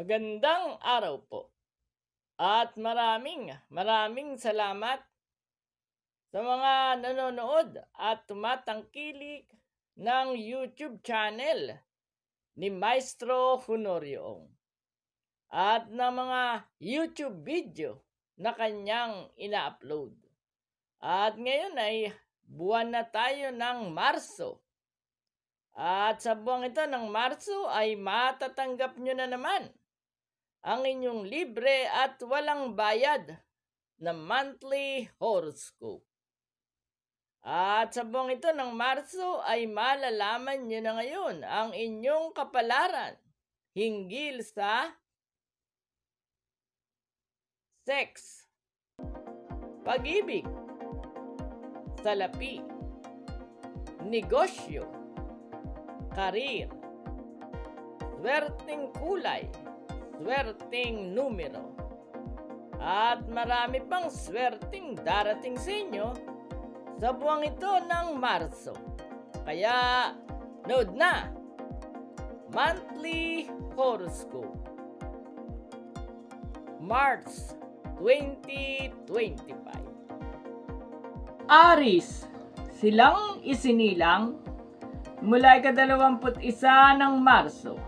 Magandang araw po at maraming salamat sa mga nanonood at tumatangkilik ng YouTube channel ni Maestro Honorio at ng mga YouTube video na kanyang ina-upload. At ngayon ay buwan na tayo ng Marso. At sa buwang ito ng Marso ay matatanggap nyo na naman ang inyong libre at walang bayad na monthly horoscope. At sa buwang ito ng Marso ay malalaman nyo na ngayon ang inyong kapalaran hinggil sa sex, pag-ibig, salapi, negosyo, karir, swerteng kulay, swerteng numero, at marami pang swerteng darating sa inyo sa buwang ito ng Marso. Kaya, nood na! Monthly Horoscope March 2025. Aris, silang isinilang mula ika-21 ng Marso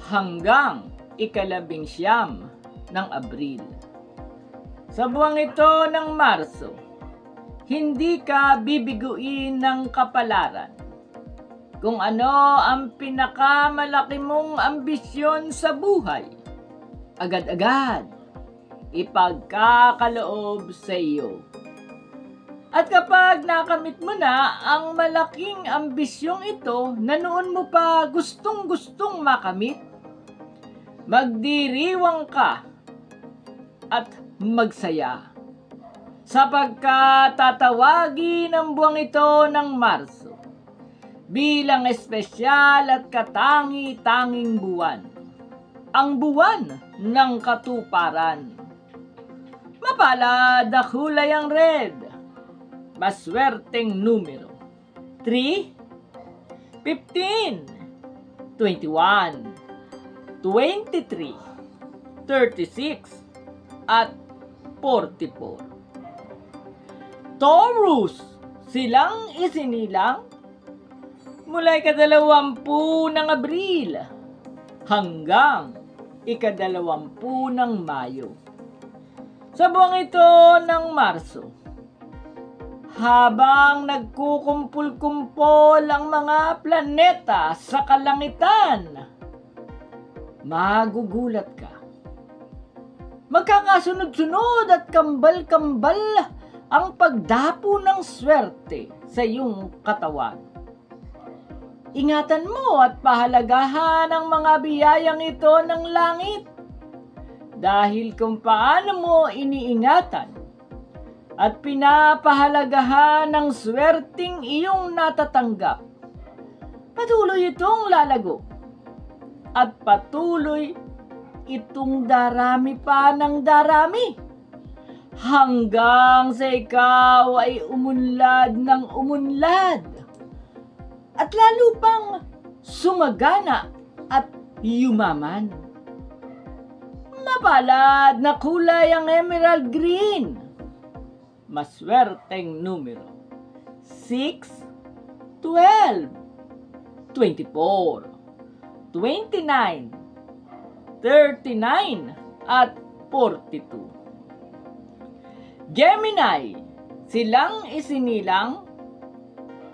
hanggang ika-19 ng Abril. Sa buwang ito ng Marso, hindi ka bibiguin ng kapalaran. Kung ano ang pinakamalaki mong ambisyon sa buhay, agad-agad ipagkakaloob sa iyo. At kapag nakamit mo na ang malaking ambisyong ito na noon mo pa gustong-gustong makamit, magdiriwang ka at magsaya sapagkat tatawagin ang buwang ito ng Marso bilang espesyal at katangi-tanging buwan, ang buwan ng katuparan. Mapalad na kulay ang red, maswerteng numero 3, 15, 21, 23, 36, at 44. Taurus, silang isinilang mula ika-20 ng Abril hanggang ika-20 ng Mayo. Sa buwang ito ng Marso, habang nagkukumpul-kumpol ang mga planeta sa kalangitan, magugulat ka. Magkakasunod-sunod at kambal-kambal ang pagdapo ng swerte sa iyong katawan. Ingatan mo at pahalagahan ang mga biyayang ito ng langit, dahil kung paano mo iniingatan at pinapahalagahan ng swerteng iyong natatanggap, patuloy itong lalago at patuloy itong darami pa ng darami hanggang sa ikaw ay umunlad ng umunlad at lalo pang sumagana at yumaman. Mapalad na kulay ang emerald green, maswerteng numero 6, 12, 24, 29, 39, at 42. Gemini, silang isinilang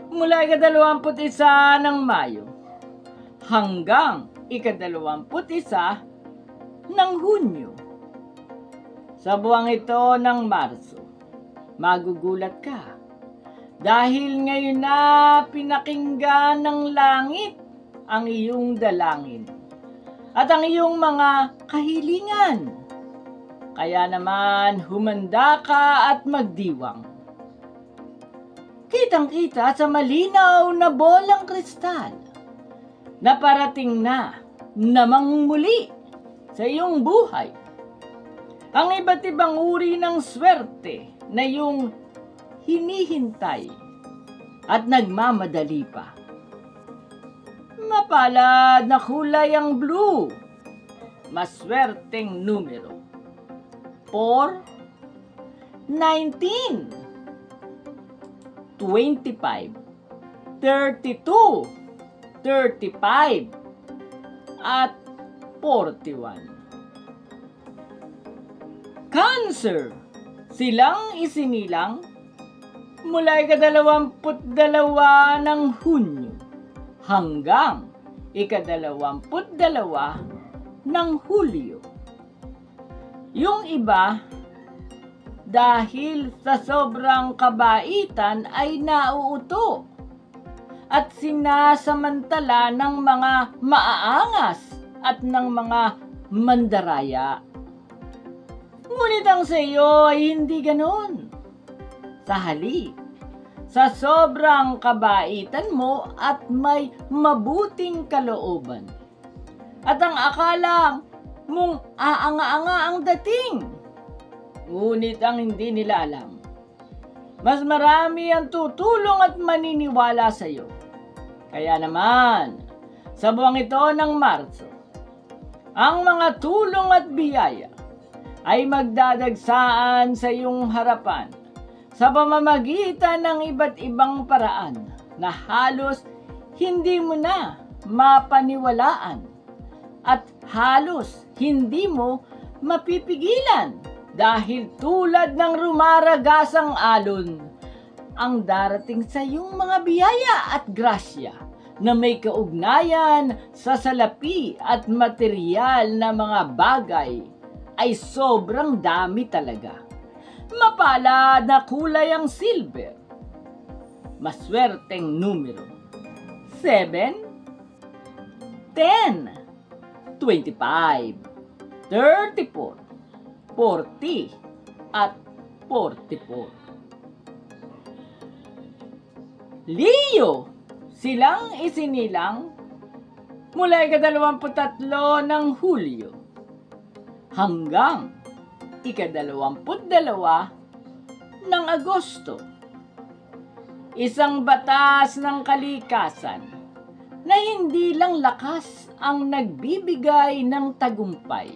mula ika-21 ng Mayo hanggang ika-21 ng Hunyo. Sa buwang ito ng Marso, magugulat ka dahil ngayon na pinakinggan ng langit ang iyong dalangin at ang iyong mga kahilingan. Kaya naman humanda ka at magdiwang. Kitang-kita sa malinaw na bolang kristal na parating na namang muli sa iyong buhay ang iba't ibang uri ng swerte na iyong hinihintay at nagmamadali pa. Mapalad na kulay ang blue, maswerteng numero. 4, 19, 25, 32, 35, at 41. Cancer, silang isinilang mula ika-22 ng Hunyo hanggang ika-22 ng Hulyo. Yung iba, dahil sa sobrang kabaitan ay nauuto at sinasamantala ng mga maaangas at ng mga mandaraya. Ngunit ang sa iyo ay hindi ganon. Sa halip, sa sobrang kabaitan mo at may mabuting kalooban. At ang akala mong aanga-anga ang dating. Ngunit ang hindi nila alam, mas marami ang tutulong at maniniwala sa iyo. Kaya naman, sa buwang ito ng Marso, ang mga tulong at biyaya ay magdadagsaan sa iyong harapan sa pamamagitan ng iba't ibang paraan na halos hindi mo na mapaniwalaan at halos hindi mo mapipigilan dahil tulad ng rumaragasang alon ang darating sa iyong mga biyaya at grasya na may kaugnayan sa salapi at material na mga bagay ay sobrang dami talaga. Mapalad na kulay ang silver. Maswerteng numero. 7, 10, 25, 34, 40, at 44. Leo, silang isinilang mula ika-23 ng Hulyo hanggang ika-22 ng Agosto. Isang batas ng kalikasan na hindi lang lakas ang nagbibigay ng tagumpay,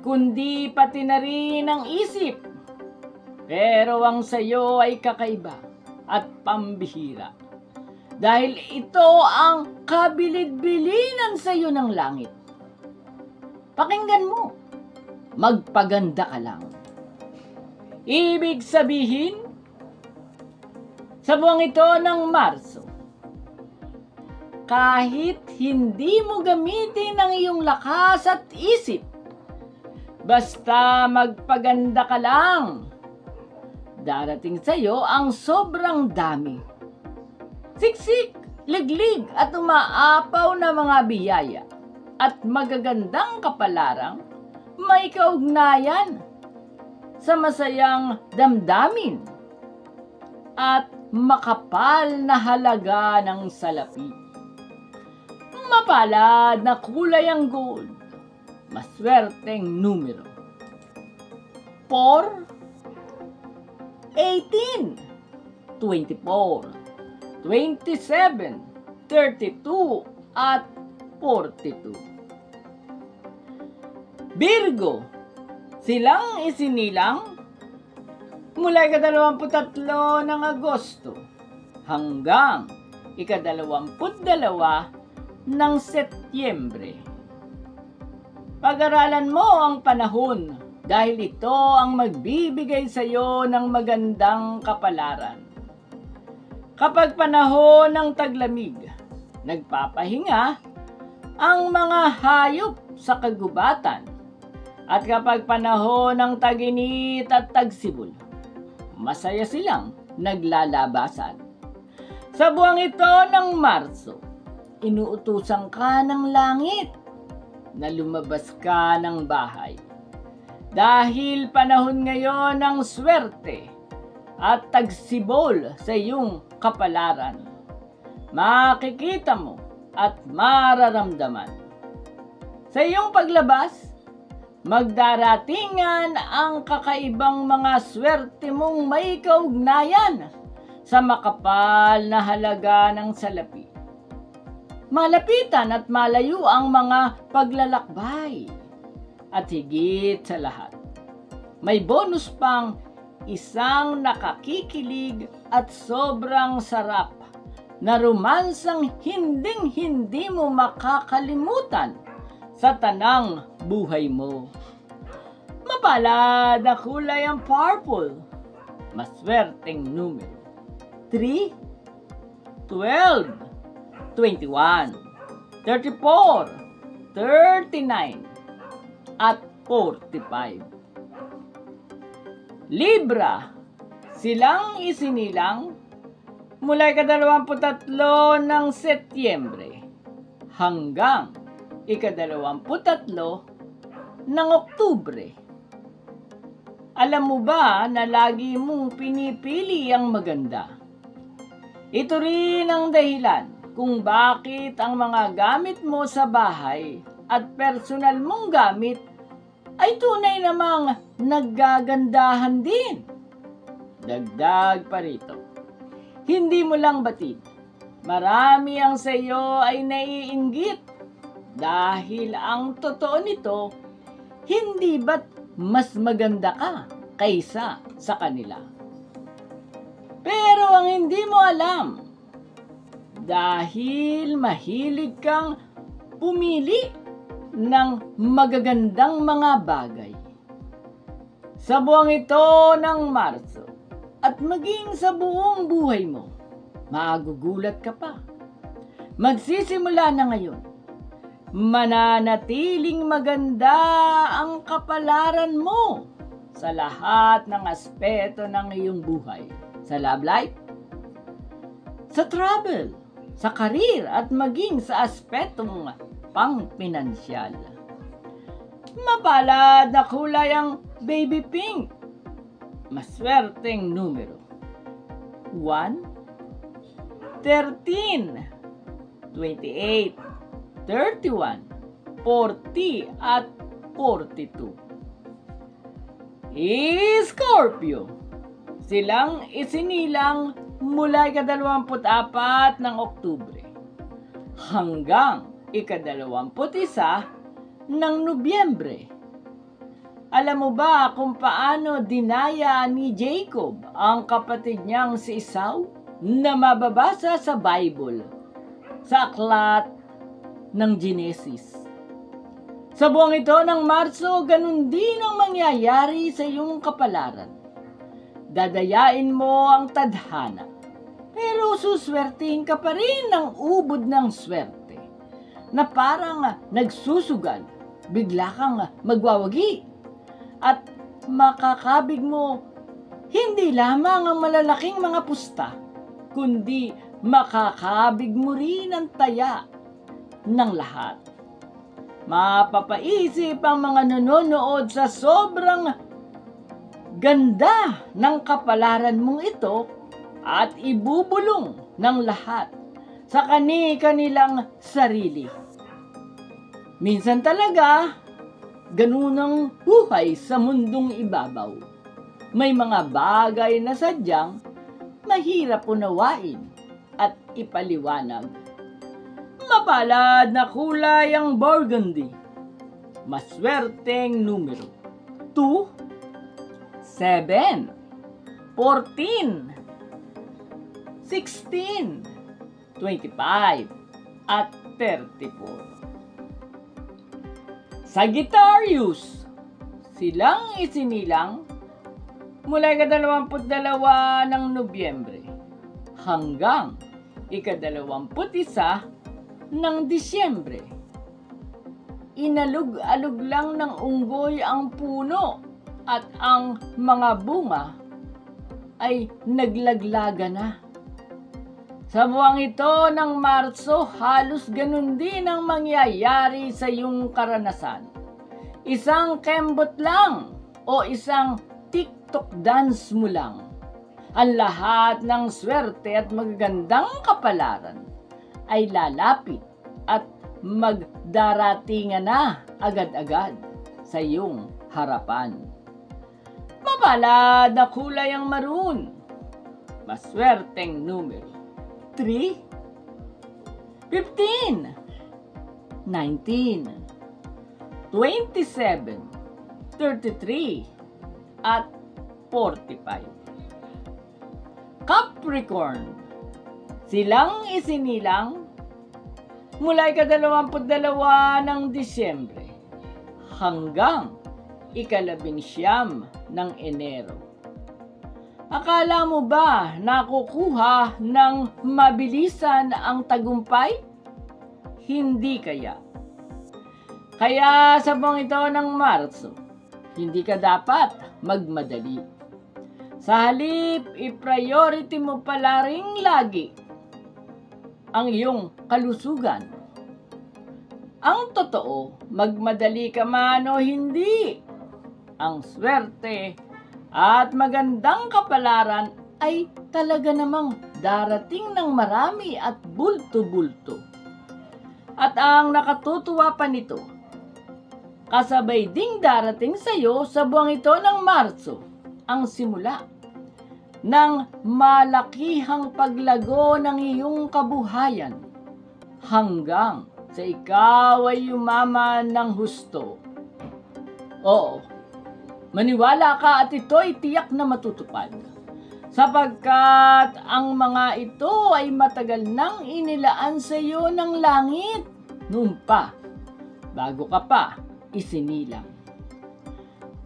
kundi pati na rin ang isip. Pero ang sayo ay kakaiba at pambihira. Dahil ito ang kabilid-bilinan sayo ng langit. Pakinggan mo. Magpaganda ka lang. Ibig sabihin, sa buwang ito ng Marso, kahit hindi mo gamitin ang iyong lakas at isip, basta magpaganda ka lang, darating sa iyo ang sobrang dami. Siksik, liglig at umaapaw na mga biyaya at magagandang kapalarang may kaugnayan sa masayang damdamin at makapal na halaga ng salapi. Mapalad na kulay ang gold. Maswerteng numero. 4, 18, 24, 27, 32, at 42. Virgo, silang isinilang mula ika-23 ng Agosto hanggang ika-22 ng Setyembre. Pag-aralan mo ang panahon dahil ito ang magbibigay sa iyo ng magandang kapalaran. Kapag panahon ng taglamig, nagpapahinga ang mga hayop sa kagubatan. At kapag panahon ng tag-init at tagsibol, masaya silang naglalabasan. Sa buwang ito ng Marso, inuutusan ka ng langit na lumabas ka ng bahay. Dahil panahon ngayon ng swerte at tagsibol sa iyong kapalaran, makikita mo at mararamdaman. Sa iyong paglabas, magdaratingan ang kakaibang mga swerte mong may kaugnayan sa makapal na halaga ng salapi. Malapitan at malayo ang mga paglalakbay. At higit sa lahat, may bonus pang isang nakakikilig at sobrang sarap na romansang hinding-hindi mo makakalimutan sa tanang buhay mo. Mapalad na kulay ang purple. Maswerteng numero. 3, 12, 21, 34, 39, at 45. Libra, silang isinilang mula ika-23 ng Setyembre hanggang ika-23 ng Oktubre. Alam mo ba na lagi mong pinipili ang maganda? Ito rin ang dahilan kung bakit ang mga gamit mo sa bahay at personal mong gamit ay tunay namang naggagandahan din. Dagdag pa rito, hindi mo lang batid, marami ang sa iyo ay naiinggit dahil ang totoo nito, hindi ba't mas maganda ka kaysa sa kanila? Pero ang hindi mo alam, dahil mahilig kang pumili ng magagandang mga bagay. Sa buwang ito ng Marso at maging sa buong buhay mo, magugulat ka pa. Magsisimula na ngayon, mananatiling maganda ang kapalaran mo sa lahat ng aspeto ng iyong buhay. Sa love life, sa travel, sa karir at maging sa aspetong pang-pinansyal. Mapalad na kulay ang baby pink. Maswerteng numero. 1, 13, 28, 31, 40 at 42. Scorpio, silang isinilang mula ika-24 ng Oktubre hanggang ika-21 ng Nobyembre. Alam mo ba kung paano dinaya ni Jacob ang kapatid niyang si Esau na mababasa sa Bible sa aklat ng Genesis? Sa buwang ito ng Marso, ganun din ang mangyayari sa iyong kapalaran. Dadayain mo ang tadhana, pero suswertihin ka pa rin ng ubod ng swerte na parang nagsusugal, bigla kang magwawagi at makakabig mo hindi lamang ang malalaking mga pusta, kundi makakabig mo rin ang taya ng lahat. Mapapaisip ang mga nanonood sa sobrang ganda ng kapalaran mong ito at ibubulong ng lahat sa kani-kanilang sarili. Minsan talaga, ganun ang buhay sa mundong ibabaw. May mga bagay na sadyang mahirap unawain at ipaliwanag. Mapalad na kulay ang burgundy. Maswerteng numero. 2, 7, 14, 16, 25, at 34. Sagittarius, silang isinilang mula ika-22 ng Nobyembre hanggang ika-21 ng Disyembre. Inalug-alug lang ng unggoy ang puno at ang mga bunga ay naglaglaga na. Sa buwang ito ng Marso, halos ganun din ang mangyayari sa iyong karanasan. Isang kembot lang o isang TikTok dance mo lang. Ang lahat ng swerte at magagandang kapalaran ay lalapit at magdaratingan na agad-agad sa iyong harapan. Mapalad na kulay ang maroon. Maswerteng numero. 3, 15, 19, 27, 33, at 45. Capricorn, silang isinilang mula ika-22 ng Disyembre hanggang ika-19 ng Enero. Akala mo ba nakukuha ng mabilisan ang tagumpay? Hindi kaya. Kaya sa buwan ito ng Marso, hindi ka dapat magmadali. Sa halip, i-priority mo pala ring lagi ang iyong kalusugan. Ang totoo, magmadali ka man o hindi, ang swerte at magandang kapalaran ay talaga namang darating ng marami at bulto-bulto. At ang nakatutuwa pa nito, kasabay ding darating sa iyo sa buwang ito ng Marso ang simula ng malakihang paglago ng iyong kabuhayan hanggang sa ikaw ay yumaman ng husto. Oo, maniwala ka at ito'y tiyak na matutupad, sapagkat ang mga ito ay matagal nang inilaan sa iyo ng langit noon pa, bago ka pa isinilang.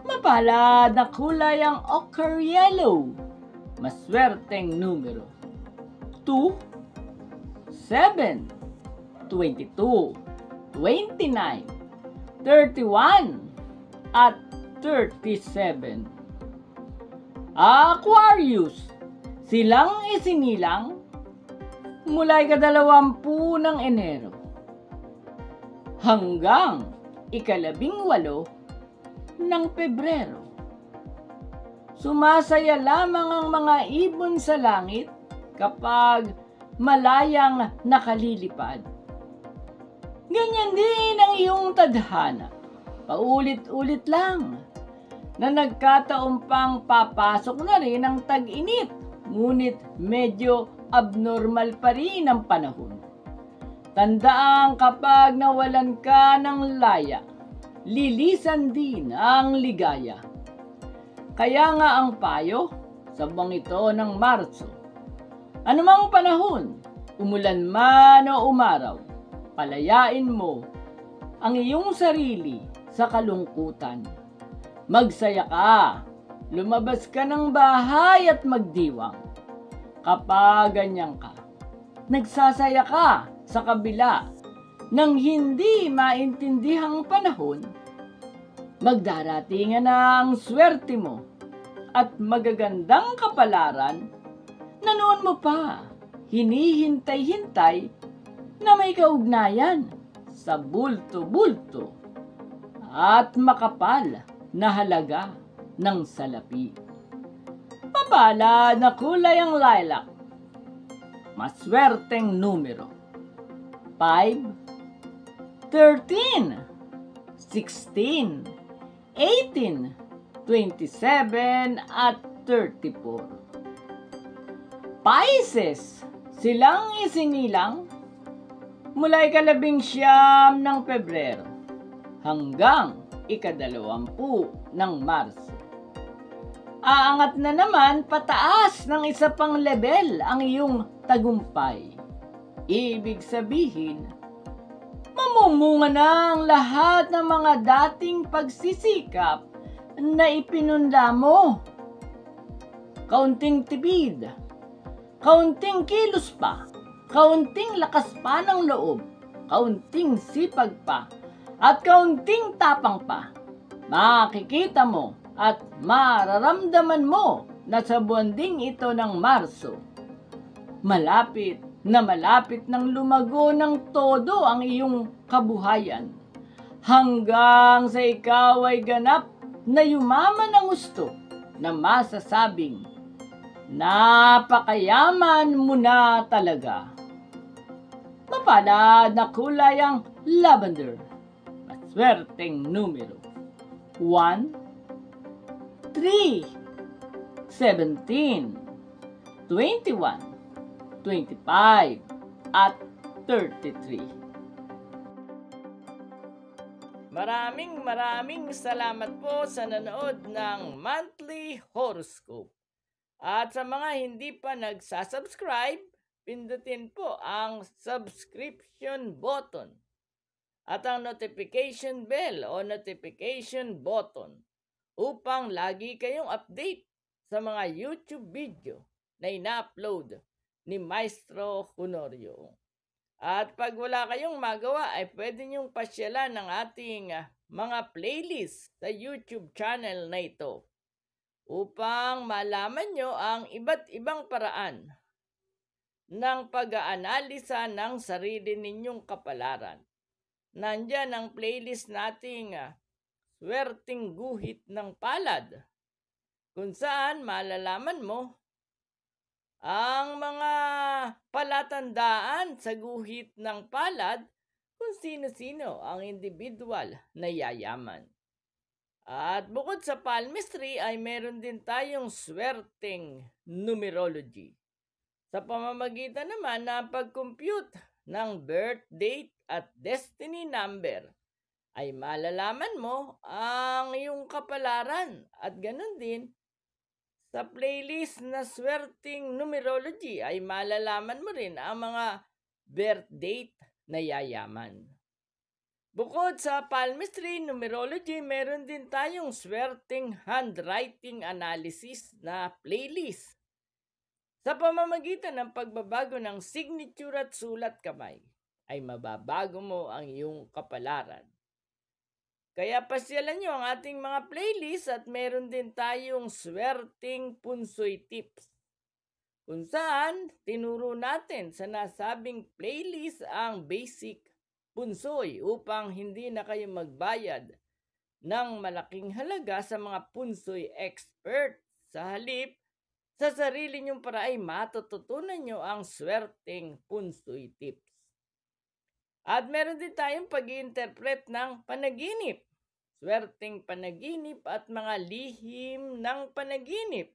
Mapalad na kulay ang ochre yellow, maswerteng numero 2, 7, 22, 29, 31, at 37. Aquarius, silang isinilang mula ika-20 ng Enero hanggang ika-18 ng Pebrero. Sumasaya lamang ang mga ibon sa langit kapag malayang nakalilipad. Ganyan din ang iyong tadhana. Paulit-ulit lang na nagkataon pang papasok na rin ang tag-init, ngunit medyo abnormal pa rin ang panahon. Tandaan, kapag nawalan ka ng laya, lilisan din ang ligaya. Kaya nga ang payo sa buwang ito ng Marso, anumang panahon, umulan man o umaraw, palayain mo ang iyong sarili sa kalungkutan. Magsaya ka, lumabas ka ng bahay at magdiwang. Kapag ganyan ka, nagsasaya ka sa kabila ng hindi maintindihang panahon, magdaratingan na ang swerte mo at magagandang kapalaran na noon mo pa hinihintay-hintay na may kaugnayan sa bulto-bulto at makapal na halaga ng salapi. Mapalad na kulay ang lilac, maswerteng numero 5, 13, 16, 18, 27, at 34. Pisces, silang isinilang mula ika-19 ng Pebrero hanggang ika-20 ng Marso. Aangat na naman pataas ng isa pang level ang iyong tagumpay. Ibig sabihin, mamumunga na ang lahat ng mga dating pagsisikap na ipinunla mo. Kaunting tipid, kaunting kilos pa, kaunting lakas pa ng loob, kaunting sipag pa, at kaunting tapang pa, makikita mo at mararamdaman mo na sa buwan ding ito ng Marso, malapit ng lumago ng todo ang iyong kabuhayan, hanggang sa ikaw ay ganap na yumaman ng gusto na masasabing napakayaman mo na talaga. Mapalad na kulay ang lavender, maswerteng numero 1, 3, 17, 21, 25, at 33. maraming salamat po sa nanood ng Monthly Horoscope. At sa mga hindi pa nagsasubscribe, pindutin po ang subscription button at ang notification bell o notification button upang lagi kayong update sa mga YouTube video na ina-upload ni Maestro Honorio. At pag wala kayong magawa ay pwede niyong pasyalan ng ating mga playlist sa YouTube channel na ito upang malaman nyo ang iba't ibang paraan ng pag-aanalisa ng sarili ninyong kapalaran. Nandyan ang playlist nating Swerteng Guhit ng Palad, kung saan malalaman mo ang mga palatandaan sa guhit ng palad kung sino-sino ang individual na yayaman. At bukod sa palmistry ay meron din tayong swerteng numerology. Sa pamamagitan naman ng pag-compute ng birth date at destiny number ay malalaman mo ang iyong kapalaran at ganun din sa playlist na Swerteng Numerology ay malalaman mo rin ang mga birth date na yayaman. Bukod sa palmistry numerology, meron din tayong Swerteng Handwriting Analysis na playlist. Sa pamamagitan ng pagbabago ng signature at sulat kamay, ay mababago mo ang iyong kapalaran. Kaya pasyalan nyo ang ating mga playlist at meron din tayong Swerteng Punsoy Tips, kung saan tinuro natin sa nasabing playlist ang basic punsoy upang hindi na kayo magbayad ng malaking halaga sa mga punsoy expert. Sa halip, sa sarili nyong para ay matututunan nyo ang Swerteng Punsoy Tips. At meron din tayong pag-i-interpret ng panaginip, swerteng panaginip at mga lihim ng panaginip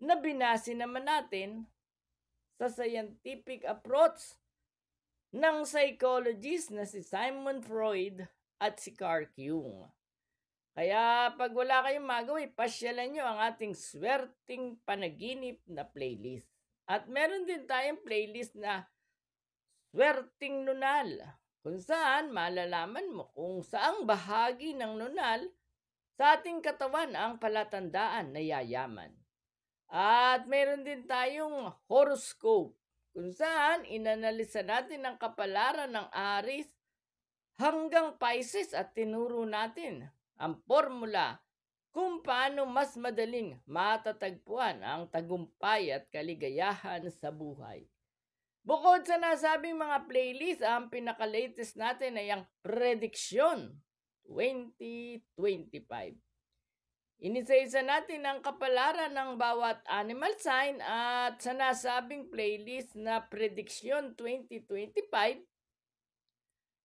na binase naman natin sa scientific approach ng psychologist na si Sigmund Freud at si Carl Jung. Kaya pag wala kayong magawa, pasyalan nyo ang ating swerteng panaginip na playlist. At meron din tayong playlist na Swerteng Nunal, kung saan malalaman mo kung saang bahagi ng nunal sa ating katawan ang palatandaan na yayaman. At meron din tayong horoscope, kung saan inanalisa natin ang kapalaran ng Aries hanggang Pisces at tinuro natin ang formula kung paano mas madaling matatagpuan ang tagumpay at kaligayahan sa buhay. Bukod sa nasabing mga playlist, ang pinaka-latest natin ay ang Prediksyon 2025. Inisa-isa natin ang kapalaran ng bawat animal sign at sa nasabing playlist na Prediksyon 2025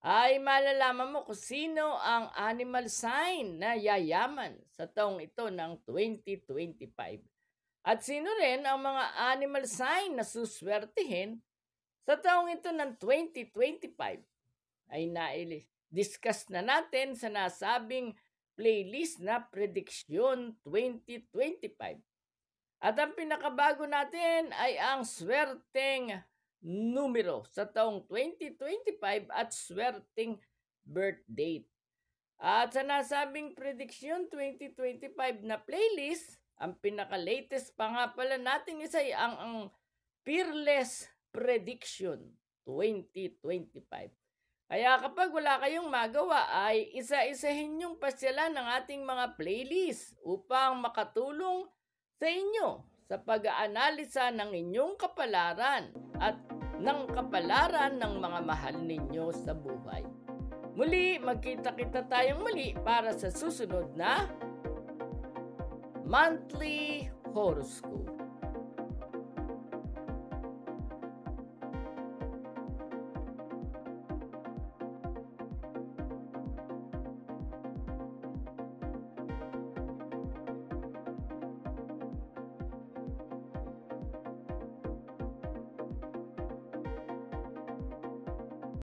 ay malalaman mo kung sino ang animal sign na yayaman sa taong ito ng 2025. At sino rin ang mga animal sign na suswertihin sa taong ito ng 2025 ay na-discuss na natin sa nasabing playlist na Prediksyon 2025. At ang pinakabago natin ay ang swerteng numero sa taong 2025 at swerteng birth date. At sa nasabing Prediksyon 2025 na playlist, ang pinaka-latest pa nga pala natin isa ay ang Fearless Prediction 2025. Kaya kapag wala kayong magawa ay isa-isahin yung pasyalan ng ating mga playlist upang makatulong sa inyo sa pag-aanalisa ng inyong kapalaran at ng kapalaran ng mga mahal ninyo sa buhay. Muli, magkita-kita tayong muli para sa susunod na Monthly Horoscope.